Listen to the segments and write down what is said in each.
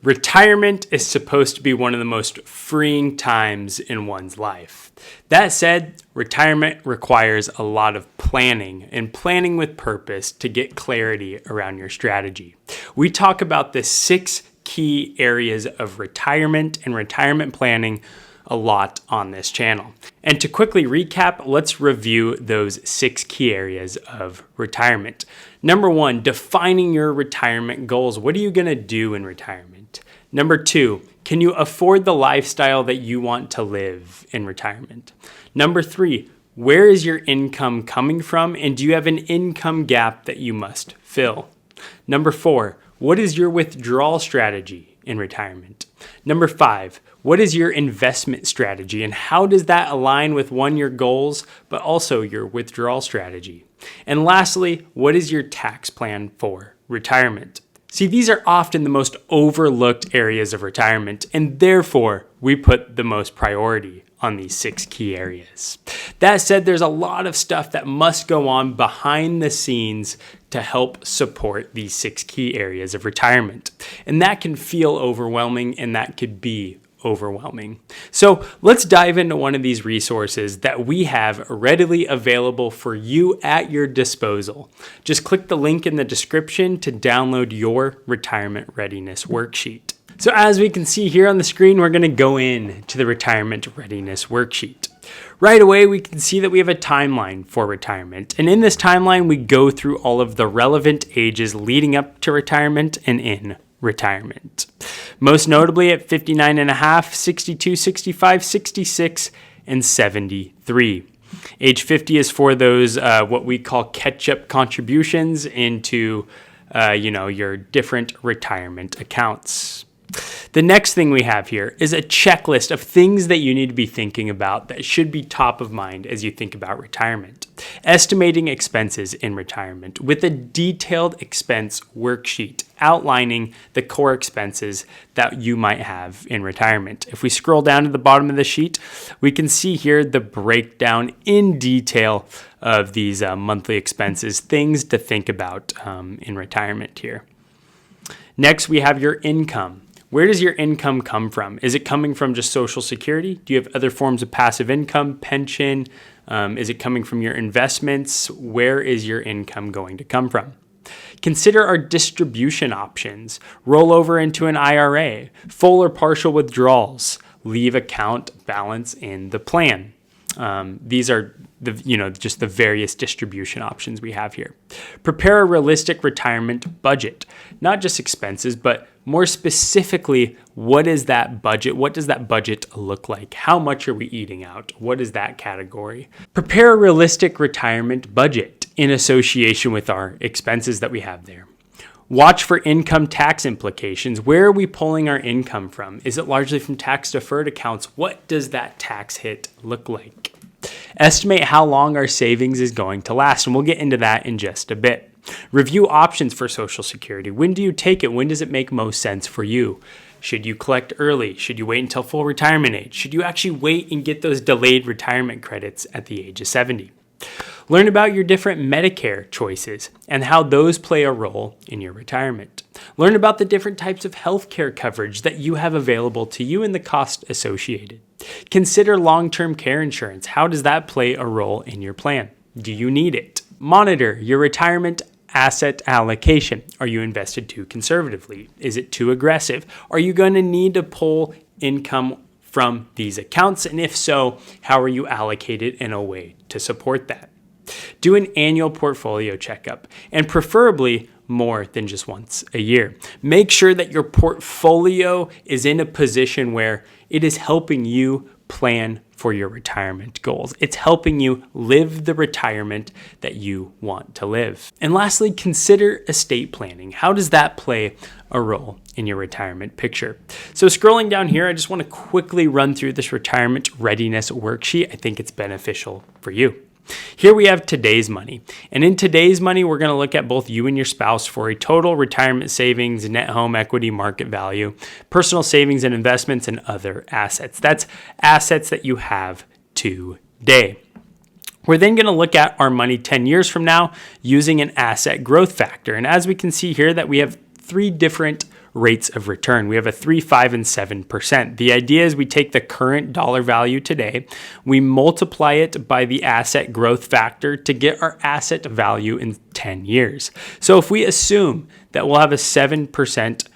Retirement is supposed to be one of the most freeing times in one's life. That said, retirement requires a lot of planning and planning with purpose to get clarity around your strategy. We talk about the 6 key areas of retirement and retirement planning a lot on this channel. And to quickly recap, let's review those 6 key areas of retirement. Number 1, defining your retirement goals. What are you going to do in retirement? Number 2, can you afford the lifestyle that you want to live in retirement? Number 3, where is your income coming from, and do you have an income gap that you must fill? Number 4, what is your withdrawal strategy in retirement? Number 5, what is your investment strategy, and how does that align with your goals, but also your withdrawal strategy? And lastly, what is your tax plan for retirement? See, these are often the most overlooked areas of retirement, and therefore we put the most priority on these 6 key areas. That said, there's a lot of stuff that must go on behind the scenes to help support these 6 key areas of retirement. And that can feel overwhelming, and that could be overwhelming. So let's dive into one of these resources that we have readily available for you at your disposal. Just click the link in the description to download your retirement readiness worksheet. So as we can see here on the screen, we're going to go into the retirement readiness worksheet. Right away, we can see that we have a timeline for retirement. And in this timeline, we go through all of the relevant ages leading up to retirement and in retirement. Most notably at 59 and a half, 62, 65, 66, and 73. Age 50 is for those what we call catch-up contributions into your different retirement accounts. The next thing we have here is a checklist of things that you need to be thinking about that should be top of mind as you think about retirement. Estimating expenses in retirement with a detailed expense worksheet outlining the core expenses that you might have in retirement. If we scroll down to the bottom of the sheet, we can see here the breakdown in detail of these monthly expenses, things to think about in retirement here. Next, we have your income. Where does your income come from? Is it coming from just Social Security? Do you have other forms of passive income, pension? Is it coming from your investments? Where is your income going to come from? Consider our distribution options. Roll over into an IRA, full or partial withdrawals, leave account balance in the plan. These are just the various distribution options we have here. Prepare a realistic retirement budget, not just expenses, but more specifically, what is that budget? What does that budget look like? How much are we eating out? What is that category? Prepare a realistic retirement budget in association with our expenses that we have there. Watch for income tax implications. Where are we pulling our income from? Is it largely from tax deferred accounts? What does that tax hit look like? Estimate how long our savings is going to last, and we'll get into that in just a bit. Review options for Social Security. When do you take it? When does it make most sense for you? Should you collect early? Should you wait until full retirement age? Should you actually wait and get those delayed retirement credits at the age of 70? Learn about your different Medicare choices and how those play a role in your retirement. Learn about the different types of healthcare coverage that you have available to you and the cost associated. Consider long-term care insurance. How does that play a role in your plan? Do you need it? Monitor your retirement asset allocation. Are you invested too conservatively? Is it too aggressive? Are you going to need to pull income from these accounts? And if so, how are you allocated in a way to support that? Do an annual portfolio checkup, and preferably more than just once a year. Make sure that your portfolio is in a position where it is helping you plan for your retirement goals. It's helping you live the retirement that you want to live. And lastly, consider estate planning. How does that play a role in your retirement picture? So scrolling down here, I just want to quickly run through this retirement readiness worksheet. I think it's beneficial for you. Here we have today's money. And in today's money, we're going to look at both you and your spouse for a total retirement savings, net home equity, market value, personal savings and investments, and other assets. That's assets that you have today. We're then going to look at our money 10 years from now using an asset growth factor. And as we can see here that we have 3 different rates of return. We have a 3, 5, and 7%. The idea is we take the current dollar value today, we multiply it by the asset growth factor to get our asset value in 10 years. So if we assume that we'll have a 7%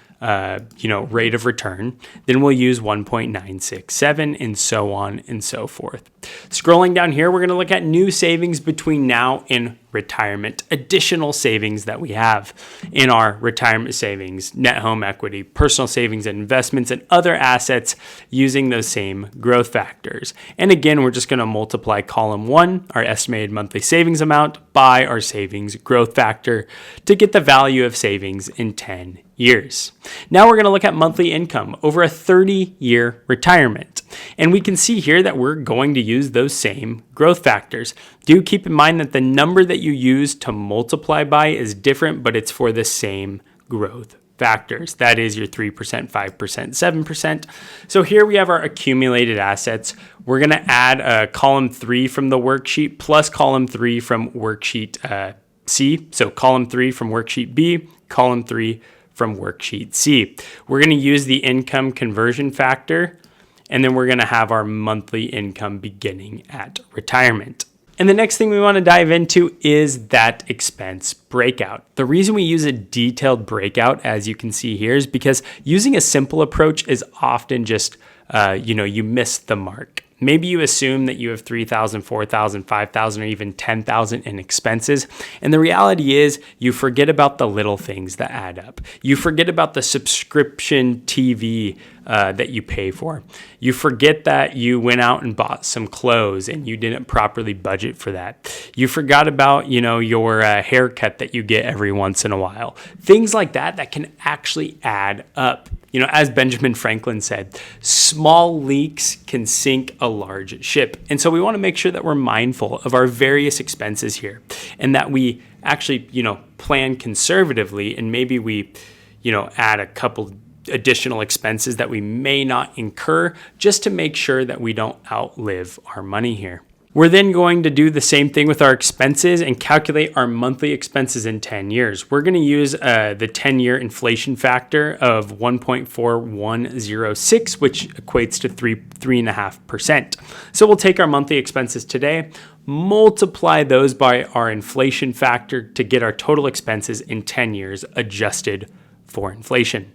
rate of return, then we'll use 1.967 and so on and so forth. Scrolling down here, we're going to look at new savings between now and retirement, additional savings that we have in our retirement savings, net home equity, personal savings and investments, and other assets using those same growth factors. And again, we're just going to multiply column 1, our estimated monthly savings amount, by our savings growth factor to get the value of savings in 10 years. Now we're going to look at monthly income over a 30-year retirement. And we can see here that we're going to use those same growth factors. Do keep in mind that the number that you use to multiply by is different, but it's for the same growth factors. That is your 3%, 5%, 7%. So here we have our accumulated assets. We're going to add column 3 from the worksheet plus column 3 from worksheet C. So column 3 from worksheet B, column 3 from worksheet C. We're going to use the income conversion factor, and then we're going to have our monthly income beginning at retirement. And the next thing we want to dive into is that expense breakout. The reason we use a detailed breakout, as you can see here, is because using a simple approach is often just, you miss the mark. Maybe you assume that you have $3,000, $4,000, $5,000, or even $10,000 in expenses. And the reality is you forget about the little things that add up. You forget about the subscription TV that you pay for. You forget that you went out and bought some clothes and you didn't properly budget for that. You forgot about, your haircut that you get every once in a while. Things like that can actually add up. As Benjamin Franklin said, small leaks can sink a large ship. And so we want to make sure that we're mindful of our various expenses here and that we actually, plan conservatively, and maybe we, add a couple additional expenses that we may not incur just to make sure that we don't outlive our money here. We're then going to do the same thing with our expenses and calculate our monthly expenses in 10 years. We're going to use the 10-year inflation factor of 1.4106, which equates to 3.5%. So we'll take our monthly expenses today, multiply those by our inflation factor to get our total expenses in 10 years adjusted for inflation.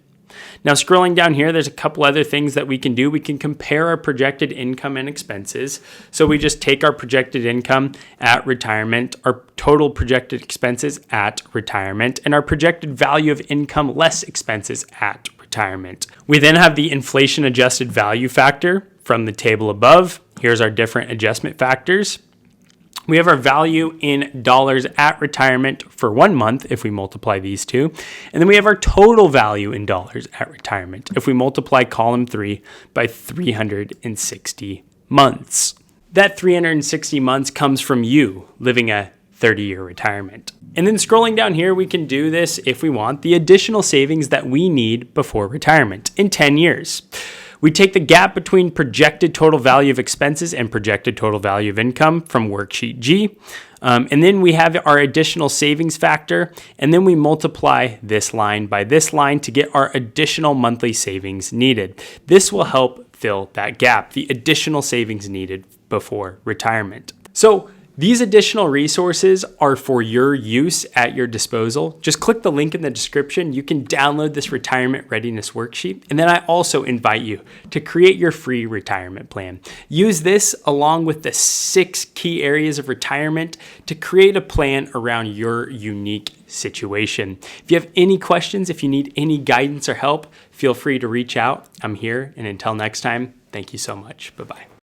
Now, scrolling down here, there's a couple other things that we can do. We can compare our projected income and expenses. So we just take our projected income at retirement, our total projected expenses at retirement, and our projected value of income less expenses at retirement. We then have the inflation adjusted value factor from the table above. Here's our different adjustment factors. We have our value in dollars at retirement for 1 month if we multiply these two. And then we have our total value in dollars at retirement if we multiply column 3 by 360 months. That 360 months comes from you living a 30-year retirement. And then scrolling down here, we can do this if we want, the additional savings that we need before retirement in 10 years. We take the gap between projected total value of expenses and projected total value of income from worksheet G. And then we have our additional savings factor, and then we multiply this line by this line to get our additional monthly savings needed. This will help fill that gap, the additional savings needed before retirement. So these additional resources are for your use at your disposal. Just click the link in the description. You can download this retirement readiness worksheet. And then I also invite you to create your free retirement plan. Use this along with the 6 key areas of retirement to create a plan around your unique situation. If you have any questions, if you need any guidance or help, feel free to reach out. I'm here. And until next time, thank you so much. Bye-bye.